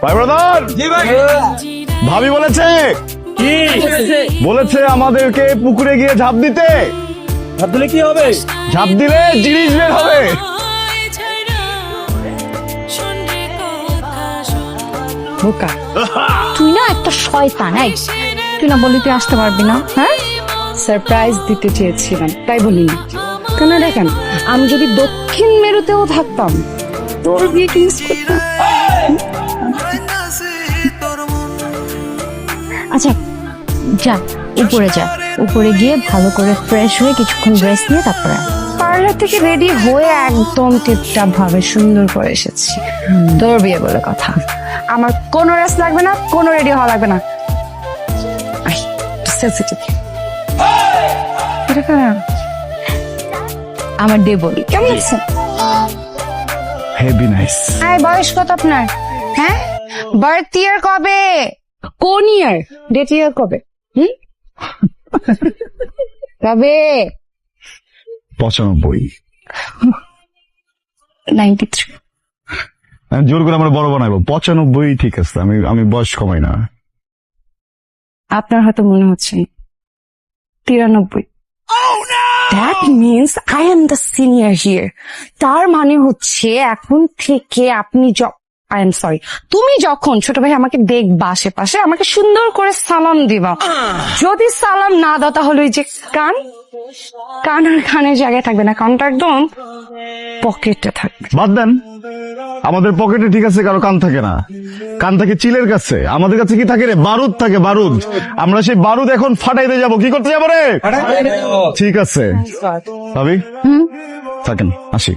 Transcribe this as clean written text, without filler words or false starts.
ভাই ব্রাদার, ভাবি বলেছে বলেছে আমাদেরকে পুকুরে গিয়ে ঝাঁপ দিতে। ঝাঁপ দিলে কি হবে? ঝাঁপ দিলে জিনিস বের হবে। বোকা, তুই না একটা শয়তান। এই, তুই না বললি তুই আসতে পারবি না? হ্যাঁ, সারপ্রাইজ দিতে চেয়েছিলাম তাই বলিনি। কেন দেখেন, আমি যদি দক্ষিণ মেরুতেও থাকতাম তোর বিয়ে কি মিস করতাম? আচ্ছা যা, উপরে যা, উপরে গিয়ে ভালো করে ফ্রেশ হয়ে কিছুক্ষণ রেস্ট নিয়ে তারপরে পার্লার থেকে রেডি হয়ে একদম টিপটাপ ভাবে সুন্দর করে এসেছি। তোর বিয়ে বলে কথা, আমার কোনো রেস্ট লাগবে না, কোনো রেডি হওয়া লাগবে না। সেনসিটিভ আমার ডে বলি, কেমন আছে? Heavy nice. বয়স কত আপনার? হ্যাঁ, বার্থ ইয়ার কবে? কোন ইয়ার? ডেট ইয়ার কবে? কবে? 95। 93। আমি জোর করে আমার বড় বানাইবো। 95 ঠিক আছে, আমি বয়স কমাই না। আপনার হয়তো মনে হচ্ছে 93। That means I am the senior here. তার মানে হচ্ছে এখন থেকে আপনি I am sorry, তুমি যখন ছোট ভাই আমাকে দেখবা আশেপাশে, আমাকে সুন্দর করে সালাম দিবা। যদি সালাম না দাও তাহলে ওই যে কান আর কানের জায়গায় থাকবে না, কানটা একদম পকেটে থাকবে। বাদ দেন, আমাদের পকেটে ঠিক আছে, কারো কান থাকে না। কান থাকে চিলের কাছে, আমাদের কাছে কি থাকে রে? বারুদ থাকে, বারুদ। আমরা সেই বারুদ এখন ফাটাইতে যাব। কি করতে যাবো রে? ঠিক আছে ভাবি, থাকেন, আসি।